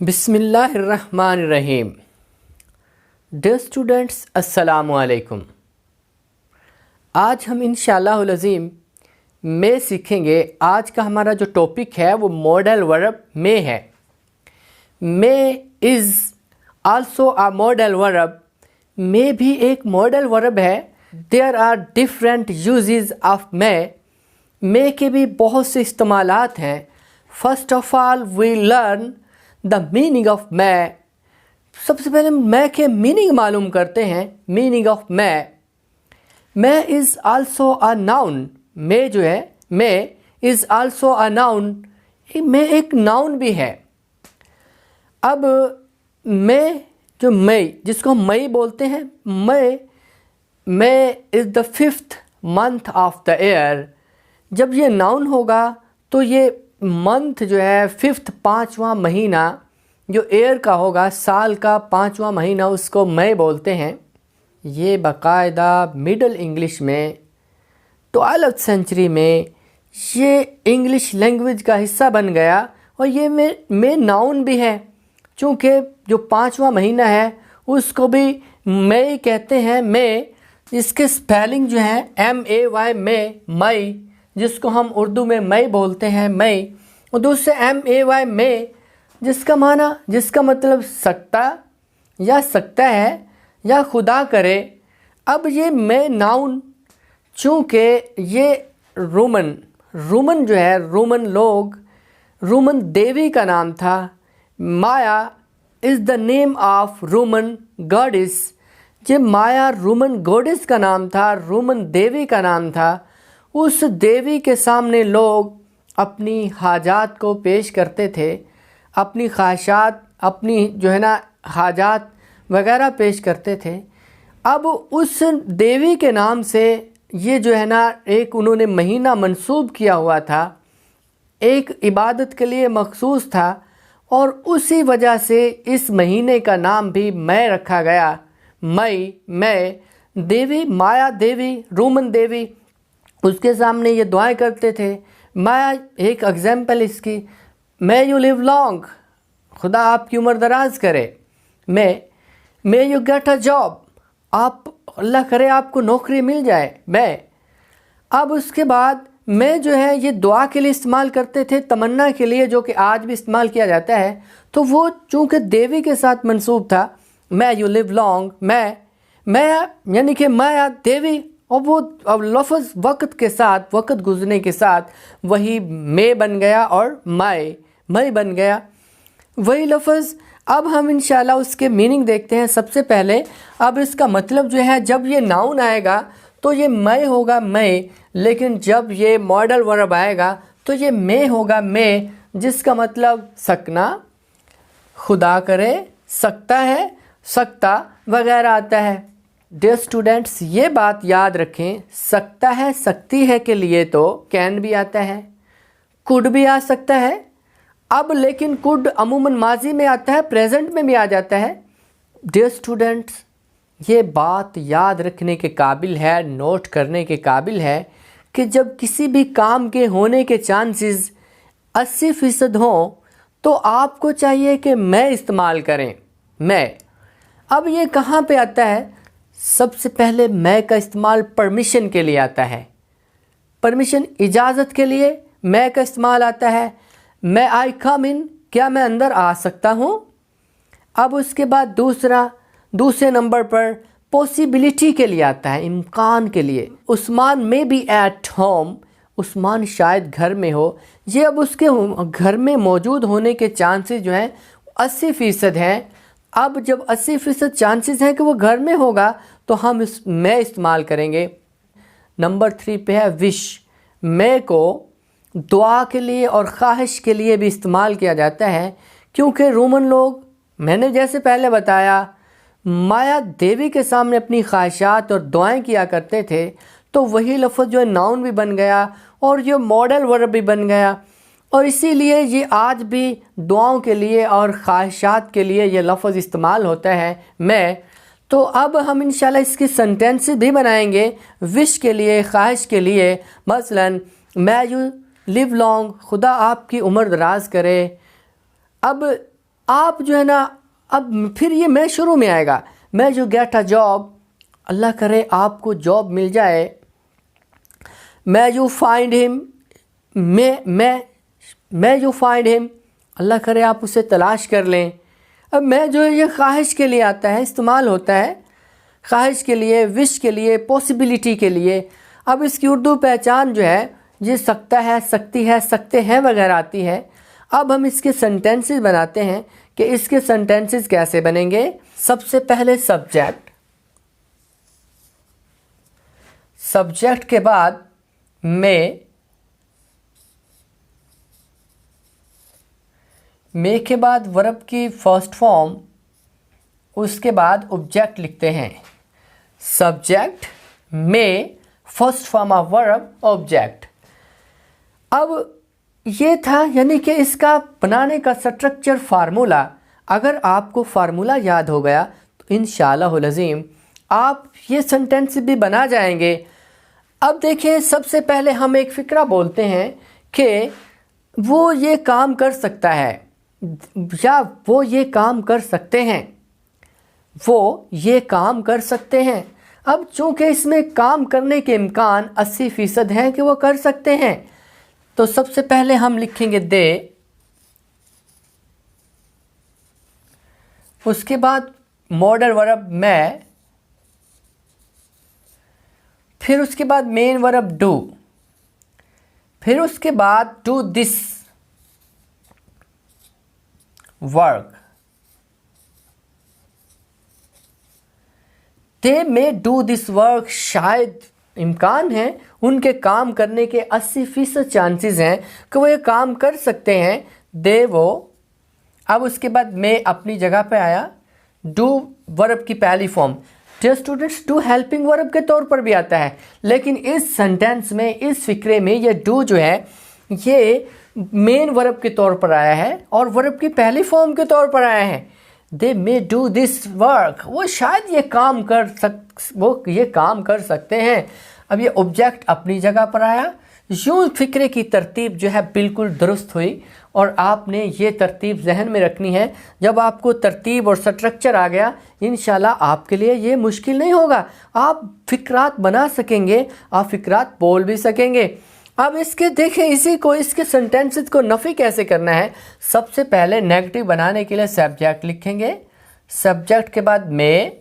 बिस्मिल्लाहिर्रहमानिर्रहीम। Dear students, अस्सलामु अलैकुम। आज हम इंशाअल्लाहुल अज़ीम में सीखेंगे। आज का हमारा जो टॉपिक है वो मॉडल वर्ब में है। May is also a modal verb. May भी एक मॉडल वर्ब है। There are different uses of may के भी बहुत से इस्तेमालात हैं। First of all we learn the meaning of may. सबसे पहले मैं के मीनिंग मालूम करते हैं। Meaning of may is also a noun. May जो है मैं इज़ आल्सो अ नाउन। मैं एक नाउन भी है। अब मैं जो मई जिसको हम मई बोलते हैं, मैं is the 5th month of the year. जब ये नाउन होगा तो ये मंथ जो है 5th 5वां महीना जो एयर का होगा, साल का 5वां महीना, उसको मई बोलते हैं। ये बाकायदा मिडल इंग्लिश में 12th सेंचुरी में ये इंग्लिश लैंग्वेज का हिस्सा बन गया। और ये में नाउन भी है, चूँकि जो 5वां महीना है उसको भी मई कहते हैं। मई इसके स्पेलिंग जो है MAY मई, जिसको हम उर्दू में मई बोलते हैं, मई। और दूसरे MAY में जिसका मतलब सकता या सकता है या खुदा करे। अब ये मैं नाउन, चूँकि ये रोमन जो है, रोमन देवी का नाम था। Maya is the name of Roman goddess. ये माया रोमन गॉडेस का नाम था, रोमन देवी का नाम था। उस देवी के सामने लोग अपनी हाजात को पेश करते थे, अपनी ख्वाहिशात, अपनी जो है ना हाजात वगैरह पेश करते थे। अब उस देवी के नाम से ये जो है ना एक उन्होंने महीना मंसूब किया हुआ था, एक इबादत के लिए मखसूस था। और उसी वजह से इस महीने का नाम भी मई रखा गया। मई देवी, माया देवी, रोमन देवी, उसके सामने ये दुआएं करते थे। माया एक एग्जाम्पल इसकी, मे यू लिव लॉन्ग, खुदा आपकी उम्र दराज करे। May you get a job, आप अल्लाह करे आपको नौकरी मिल जाए। अब उसके बाद मैं जो है ये दुआ के लिए इस्तेमाल करते थे, तमन्ना के लिए, जो कि आज भी इस्तेमाल किया जाता है। तो वो चूँकि देवी के साथ मंसूब था, मे यू लिव लॉन्ग, मैं यानी कि माया देवी। और वो अब लफ्ज़ वक्त के साथ, वक्त गुजरने के साथ वही में बन गया और मई बन गया, वही लफ्ज़। अब हम इंशाल्लाह उसके मीनिंग देखते हैं। सबसे पहले अब इसका मतलब जो है, जब ये नाउन आएगा तो ये मई होगा मई, लेकिन जब ये मॉडल वर्ब आएगा तो ये में होगा में, जिसका मतलब सकना, खुदा करे, सकता है, सकता वगैरह आता है। डियर स्टूडेंट्स, ये बात याद रखें, सकता है, सकती है के लिए तो कैन भी आता है, कुड भी आ सकता है। अब लेकिन कुड अमूमन माजी में आता है, प्रेजेंट में भी आ जाता है। डियर स्टूडेंट्स, ये बात याद रखने के काबिल है, नोट करने के काबिल है कि जब किसी भी काम के होने के चांसेस 80% हों तो आपको चाहिए कि मैं इस्तेमाल करें। मैं अब ये कहाँ पे आता है? सबसे पहले मैं का इस्तेमाल परमिशन के लिए आता है। परमिशन, इजाज़त के लिए मैं का इस्तेमाल आता है। मैं आई कम इन, क्या मैं अंदर आ सकता हूँ। अब उसके बाद दूसरे नंबर पर पॉसिबिलिटी के लिए आता है, इम्कान के लिए। उस्मान में बी एट होम, उस्मान शायद घर में हो। ये अब उसके घर में मौजूद होने के चांसेस जो हैं 80% हैं। अब जब 80% चांसेस हैं कि वो घर में होगा तो हम मैं इस्तेमाल करेंगे। नंबर 3 पे है विश। मैं को दुआ के लिए और ख्वाहिश के लिए भी इस्तेमाल किया जाता है, क्योंकि रोमन लोग, मैंने जैसे पहले बताया, माया देवी के सामने अपनी ख्वाहिशात और दुआएं किया करते थे। तो वही लफ्ज़ जो है नाउन भी बन गया और ये मॉडल वर्ब भी बन गया। और इसीलिए ये आज भी दुआओं के लिए और ख्वाहिशात के लिए ये लफ्ज़ इस्तेमाल होता है, मैं। तो अब हम इंशाल्लाह इसकी सेंटेंसेस भी बनाएंगे विश के लिए, ख्वाहिश के लिए। मसलन मे यू लिव लॉन्ग, खुदा आपकी उम्र दराज करे। अब आप जो है ना, अब फिर ये मैं शुरू में आएगा, मैं जो गेट अ जॉब, अल्लाह करे आपको जॉब मिल जाए। मैं जो फाइंड हिम, मैं जो फाइंड हिम, अल्लाह करे आप उसे तलाश कर लें। अब मैं जो है ये ख्वाहिश के लिए आता है, इस्तेमाल होता है ख्वाहिश के लिए, विश के लिए, पॉसिबिलिटी के लिए। अब इसकी उर्दू पहचान जो है ये सकता है, सकती है, सकते हैं वगैरह आती है। अब हम इसके सेंटेंसेस बनाते हैं कि इसके सेंटेंसेस कैसे बनेंगे। सबसे पहले सब्जेक्ट, सब्जेक्ट के बाद मे के बाद वर्ब की फर्स्ट फॉर्म, उसके बाद ऑब्जेक्ट लिखते हैं। Subject, may, first form of verb, object. अब ये था यानी कि इसका बनाने का स्ट्रक्चर फार्मूला। अगर आपको फार्मूला याद हो गया तो इंशाअल्लाहुल अज़ीम आप ये सेंटेंस भी बना जाएंगे। अब देखिए, सबसे पहले हम एक फ़िक्रा बोलते हैं कि वो ये काम कर सकता है या वो ये काम कर सकते हैं, वो ये काम कर सकते हैं। अब चूँकि इसमें काम करने के इम्कान 80% हैं कि वो कर सकते हैं, तो सबसे पहले हम लिखेंगे दे, उसके बाद मॉडल वर्ब मैं, फिर उसके बाद मेन वर्ब डू, फिर उसके बाद do this work. They may do this work, शायद इम्कान है उनके काम करने के 80% चांसेस हैं कि वो ये काम कर सकते हैं। दे वो, अब उसके बाद मैं अपनी जगह पे आया, डू वर्ब की पहली form. Dear students, do helping verb के तौर पर भी आता है, लेकिन इस सेंटेंस में, इस फिक्रे में ये डू जो है ये मेन वर्ब के तौर पर आया है और वर्ब की पहली फॉर्म के तौर पर आया है। दे मे डू दिस वर्क, वो शायद ये काम कर सकते हैं। अब ये ऑब्जेक्ट अपनी जगह पर आया। यूँ फिक्रे की तरतीब जो है बिल्कुल दुरुस्त हुई और आपने ये तरतीब जहन में रखनी है। जब आपको तरतीब और स्ट्रक्चर आ गया, इंशाल्लाह आपके लिए ये मुश्किल नहीं होगा। आप फिक्रात बना सकेंगे, आप फिक्रात बोल भी सकेंगे। अब इसके देखें, इसके सेंटेंसेस को नफ़ी कैसे करना है। सबसे पहले नेगेटिव बनाने के लिए सब्जेक्ट लिखेंगे। सब्जेक्ट के बाद मे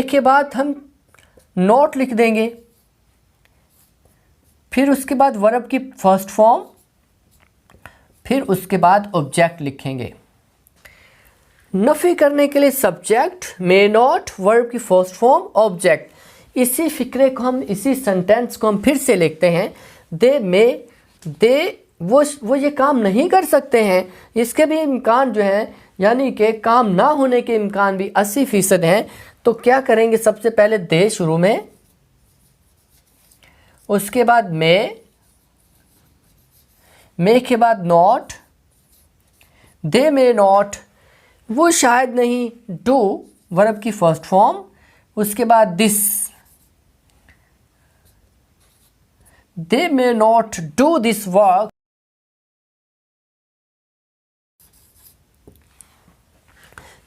के बाद हम नॉट लिख देंगे। फिर उसके बाद वर्ब की फर्स्ट फॉर्म, फिर उसके बाद ऑब्जेक्ट लिखेंगे। नफ़ी करने के लिए सब्जेक्ट, मे नॉट, वर्ब की फर्स्ट फॉर्म, ऑब्जेक्ट। इसी फिक्रे को हम, इसी सेंटेंस को हम फिर से लिखते हैं। दे मे, दे वो ये काम नहीं कर सकते हैं, इसके भी इम्कान जो हैं, यानी कि काम ना होने के इम्कान भी 80% हैं। तो क्या करेंगे, सबसे पहले दे शुरू में, उसके बाद मे के बाद नॉट, दे मे नॉट, वो शायद नहीं, डू वर्ब की फर्स्ट फॉर्म, उसके बाद this, they may not do this work,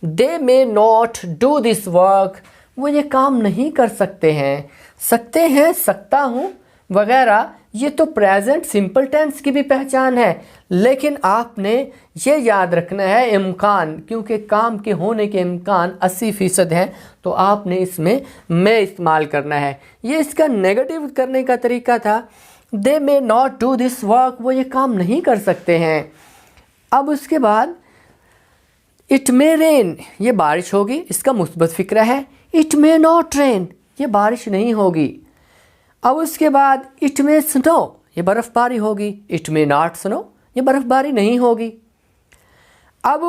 they may not do this work, वो ये काम नहीं कर सकते हैं, सकता हूँ वगैरह। ये तो प्रेजेंट सिंपल टेंस की भी पहचान है, लेकिन आपने ये याद रखना है इम्कान, क्योंकि काम के होने के इम्कान 80% हैं, तो आपने इसमें मैं इस्तेमाल करना है। ये इसका नेगेटिव करने का तरीका था। They may not do this work, वो ये काम नहीं कर सकते हैं। अब उसके बाद इट मे रेन, ये बारिश होगी, इसका मुस्बत फिक्रा है। इट मे नॉट रेन, ये बारिश नहीं होगी। अब उसके बाद इट मे स्नो, ये बर्फ़बारी होगी। इट मे नॉट स्नो, ये बर्फ़बारी नहीं होगी। अब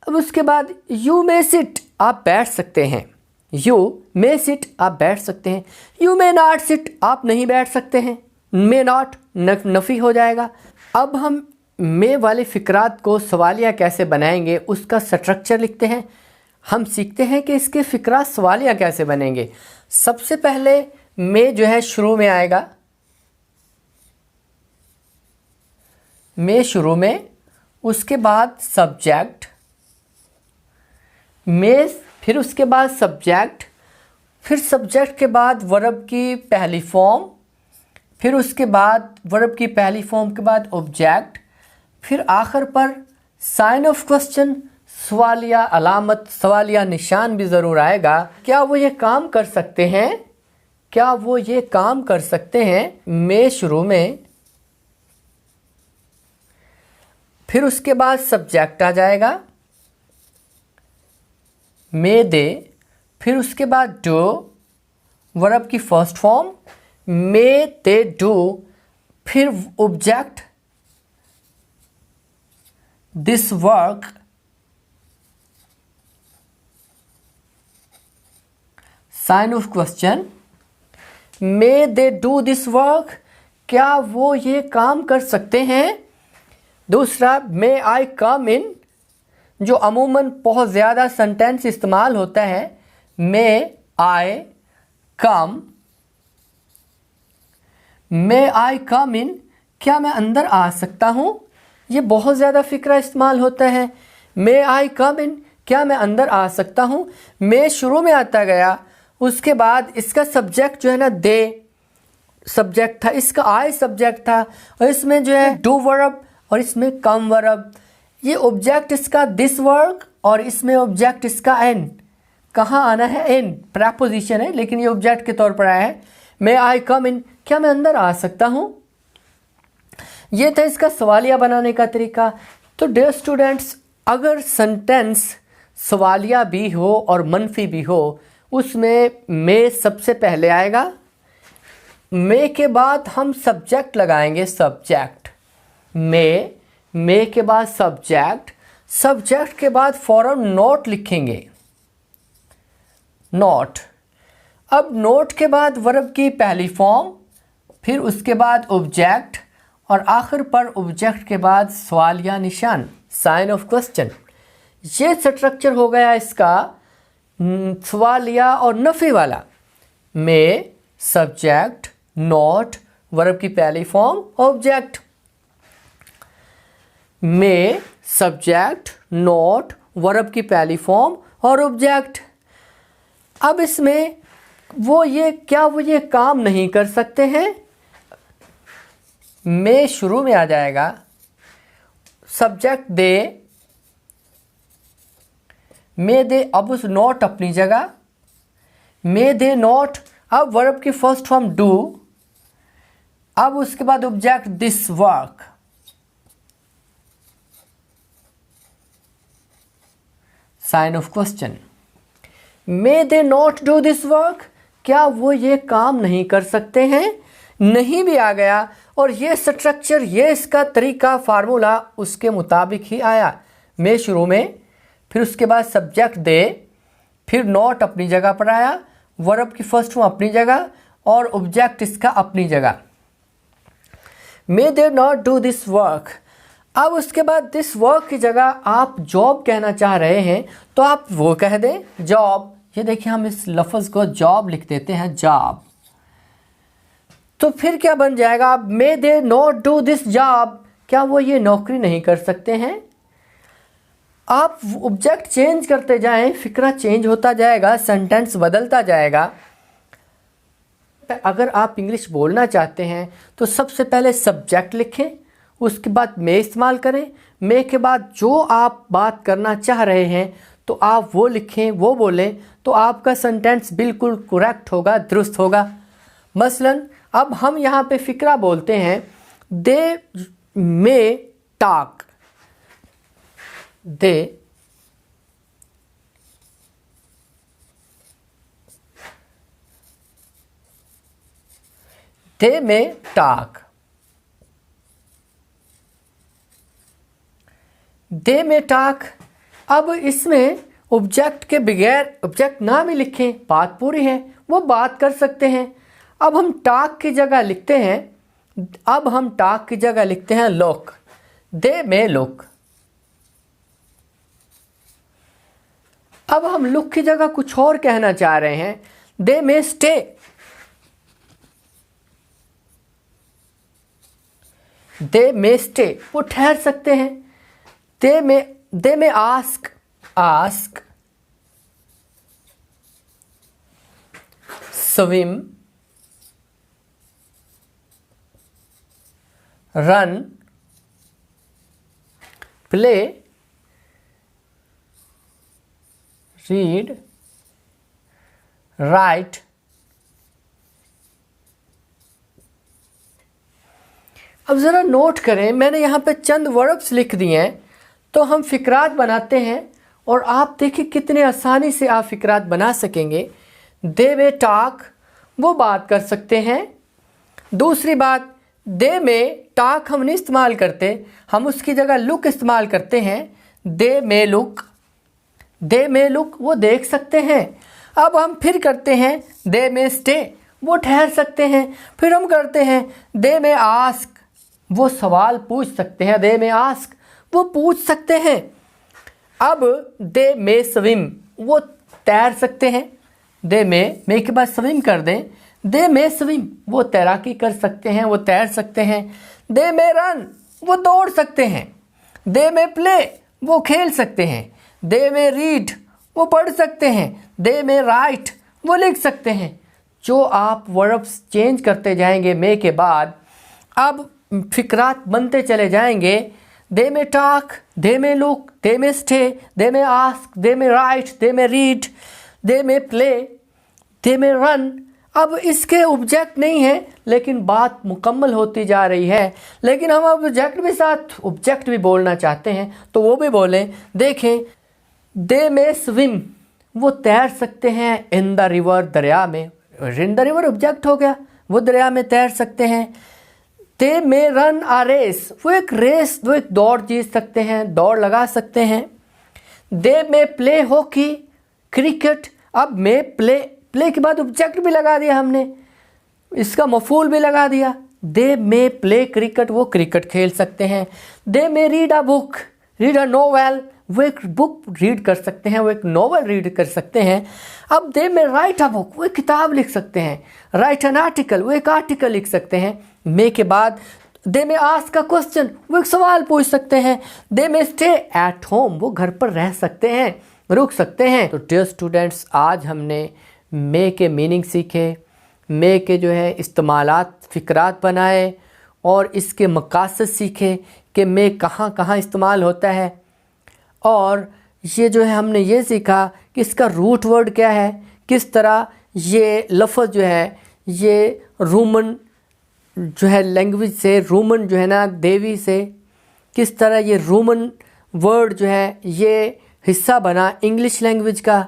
उसके बाद यू मे सिट, आप बैठ सकते हैं। यू मे सिट, आप बैठ सकते हैं। यू मे नॉट सिट, आप नहीं बैठ सकते हैं। मे नॉट नफ़ी हो जाएगा। अब हम मे वाले फ़िक्रात को सवालिया कैसे बनाएंगे, उसका स्ट्रक्चर लिखते हैं। हम सीखते हैं कि इसके फ़िक्रा सवालिया कैसे बनेंगे। सबसे पहले मे जो है शुरू में आएगा, मे शुरू में, उसके बाद सब्जेक्ट, मे, फिर उसके बाद सब्जेक्ट, फिर सब्जेक्ट के बाद वर्ब की पहली फॉर्म, फिर उसके बाद वर्ब की पहली फॉर्म के बाद ऑब्जेक्ट, फिर आखिर पर साइन ऑफ क्वेश्चन, सवालिया अलामत, सवालिया निशान भी ज़रूर आएगा। क्या वो ये काम कर सकते हैं? क्या वो ये काम कर सकते हैं? में शुरू में, फिर उसके बाद सब्जेक्ट आ जाएगा, मे दे, फिर उसके बाद डू, वर्ब की first form, may they do, फिर object this work, sign of question, may they do this work, क्या वो ये काम कर सकते हैं? दूसरा, मे आई कम इन, जो अमूमन बहुत ज़्यादा सेंटेंस इस्तेमाल होता है, मे आई कम, मे आई कम इन, क्या मैं अंदर आ सकता हूँ? ये बहुत ज़्यादा फ़िक्रा इस्तेमाल होता है, मे आई कम इन, क्या मैं अंदर आ सकता हूँ? मे शुरू में आता गया, उसके बाद इसका सब्जेक्ट जो है ना दे सब्जेक्ट था, इसका आई सब्जेक्ट था, और इसमें जो है डू वर्ब और इसमें कम वर्ब। ये ऑब्जेक्ट इसका दिस वर्क और इसमें ऑब्जेक्ट इसका एन। कहाँ आना है? एन प्रेपोजिशन है, लेकिन ये ऑब्जेक्ट के तौर पर आया है। मे आई कम इन, क्या मैं अंदर आ सकता हूँ? ये था इसका सवालिया बनाने का तरीका। तो डियर स्टूडेंट्स, अगर सेंटेंस सवालिया भी हो और मनफी भी हो, उसमें मे सबसे पहले आएगा। मे के बाद हम सब्जेक्ट लगाएंगे, सब्जेक्ट, मे के बाद सब्जेक्ट, सब्जेक्ट के बाद फौरन नोट लिखेंगे, नोट। अब नोट के बाद वर्ब की पहली फॉर्म, फिर उसके बाद ऑब्जेक्ट, और आखिर पर ऑब्जेक्ट के बाद सवालिया निशान, साइन ऑफ क्वेश्चन। ये स्ट्रक्चर हो गया इसका सवालिया और नफी वाला। मे, सब्जेक्ट, नोट, वर्ब की पहली फॉर्म, ऑब्जेक्ट। मे, सब्जेक्ट, नोट, वर्ब की पहली फॉर्म और ऑब्जेक्ट। अब इसमें वो ये काम नहीं कर सकते हैं? मे शुरू में आ जाएगा, सब्जेक्ट दे, मे दे, अब उस नोट अपनी जगह, मे दे नोट, अब वर्ब की फर्स्ट फॉर्म डू, अब उसके बाद object this work, sign of question. May they not do this work, क्या वो ये काम नहीं कर सकते हैं? नहीं भी आ गया, और ये स्ट्रक्चर, ये इसका तरीका, फार्मूला उसके मुताबिक ही आया। मे शुरू में, फिर उसके बाद सब्जेक्ट दे, फिर नॉट अपनी जगह पर आया, वर्ब की फर्स्ट फॉर्म अपनी जगह और ऑब्जेक्ट इसका अपनी जगह। May they not do this work. अब उसके बाद दिस वर्क की जगह आप जॉब कहना चाह रहे हैं तो आप वो कह दें, जॉब। ये देखिए, हम इस लफ्ज़ को जॉब लिख देते हैं, जॉब। तो फिर क्या बन जाएगा? May they not do this job, क्या वो ये नौकरी नहीं कर सकते हैं? आप ऑब्जेक्ट चेंज करते जाएं, फिक्रा चेंज होता जाएगा, सेंटेंस बदलता जाएगा। अगर आप इंग्लिश बोलना चाहते हैं तो सबसे पहले सब्जेक्ट लिखें, उसके बाद मे इस्तेमाल करें। मे के बाद जो आप बात करना चाह रहे हैं तो आप वो लिखें, वो बोलें, तो आपका सेंटेंस बिल्कुल करेक्ट होगा, दुरुस्त होगा। मसलन अब हम यहाँ पे फिक्रा बोलते हैं, दे मे टॉक, दे मे टॉक, दे मे टॉक। अब इसमें ऑब्जेक्ट के बगैर, ऑब्जेक्ट ना भी लिखें, बात पूरी है, वो बात कर सकते हैं। अब हम टॉक की जगह लिखते हैं, अब हम टॉक की जगह लिखते हैं लुक, दे मे लुक। अब हम लुक की जगह कुछ और कहना चाह रहे हैं, दे मे स्टे, दे मे स्टे, वो ठहर सकते हैं। they may ask, swim, run, play, read, write, अब ज़रा नोट करें, मैंने यहाँ पे चंद वर्ब्स लिख दिए हैं, तो हम फ़िक्रात बनाते हैं और आप देखिए कितने आसानी से आप फ़िक्रात बना सकेंगे। दे में टाक, वो बात कर सकते हैं। दूसरी बात, दे में टाक हम नहीं इस्तेमाल करते, हम उसकी जगह लुक इस्तेमाल करते हैं। दे में लुक, वो देख सकते हैं। अब हम फिर करते हैं दे में स्टे, वो ठहर सकते हैं। फिर हम करते हैं दे में आस्क, वो सवाल पूछ सकते हैं। दे में आस्क, वो पूछ सकते हैं। अब दे में स्विम, वो तैर सकते हैं। दे में के बाद स्विम कर दें, दे में स्विम, वो तैराकी कर सकते हैं, वो तैर सकते हैं। दे में रन, वो दौड़ सकते हैं। दे में प्ले, वो खेल सकते हैं। दे में रीड, वो पढ़ सकते हैं। दे में राइट, वो लिख सकते हैं। जो आप वर्ब्स चेंज करते जाएंगे मे के बाद, अब फ़िक्रात बनते चले जाएंगे। दे में टॉक, दे में लुक, दे में स्टे, दे में आस्क, दे में राइट, दे में रीड, दे में प्ले, दे में रन। अब इसके ऑब्जेक्ट नहीं है, लेकिन बात मुकम्मल होती जा रही है। लेकिन हम ऑब्जेक्ट भी साथ ऑब्जेक्ट भी बोलना चाहते हैं, तो वो भी बोलें। देखें, दे में स्विम, वो तैर सकते हैं। इन द रिवर, दरिया में। इन द रिवर ऑब्जेक्ट हो गया, वो दरिया में तैर सकते हैं। दे में रन आ रेस, वो एक दौड़ जीत सकते हैं, दौड़ लगा सकते हैं। दे में प्ले हॉकी, क्रिकेट। अब में प्ले के बाद ऑब्जेक्ट भी लगा दिया हमने, इसका मफूल भी लगा दिया। दे में प्ले क्रिकेट, वो क्रिकेट खेल सकते हैं। दे में read a book, read a novel, वो एक बुक रीड कर सकते हैं, वो एक नोवेल रीड कर सकते हैं। अब दे में राइट अ बुक, वो एक किताब लिख सकते हैं। राइट एन आर्टिकल, वो एक आर्टिकल लिख सकते हैं। मे के बाद दे में आस्क अ क्वेश्चन, वो एक सवाल पूछ सकते हैं। दे में स्टे एट होम, वो घर पर रह सकते हैं, रुक सकते हैं। तो डियर स्टूडेंट्स, आज हमने मे के मीनिंग सीखे, मे के जो है इस्तेमालात, फ़िक्रात बनाए और इसके मकासद सीखे कि मे कहाँ कहाँ इस्तेमाल होता है। और ये जो है हमने ये सीखा कि इसका रूट वर्ड क्या है, किस तरह ये लफ्ज़ जो है ये रोमन जो है लैंग्वेज से, रोमन जो है ना देवी से, किस तरह ये रोमन वर्ड जो है ये हिस्सा बना इंग्लिश लैंग्वेज का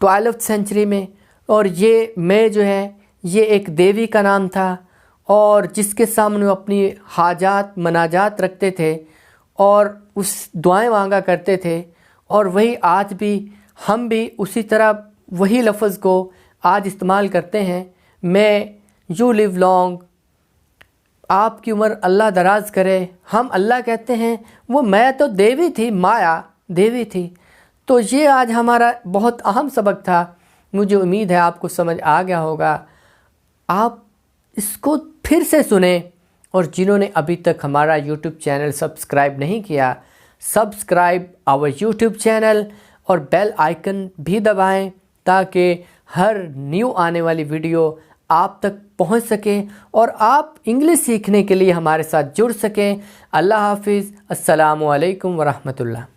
12वीं सेंचुरी में। और ये मैं जो है ये एक देवी का नाम था, और जिसके सामने वो अपनी हाजात मनाजात रखते थे और उस दुआएं मांगा करते थे। और वही आज भी हम भी उसी तरह वही लफ्ज़ को आज इस्तेमाल करते हैं। मैं, यू लिव लॉन्ग, आपकी उम्र अल्लाह दराज करे। हम अल्लाह कहते हैं, वो मैं तो देवी थी, माया देवी थी। तो ये आज हमारा बहुत अहम सबक था। मुझे उम्मीद है आपको समझ आ गया होगा। आप इसको फिर से सुने, और जिन्होंने अभी तक हमारा YouTube चैनल सब्सक्राइब नहीं किया, सब्सक्राइब आवर YouTube चैनल और बेल आइकन भी दबाएं, ताकि हर न्यू आने वाली वीडियो आप तक पहुंच सके और आप इंग्लिश सीखने के लिए हमारे साथ जुड़ सकें। अल्लाह हाफिज़। अस्सलामु अलैकुम वरहमतुल्लाह।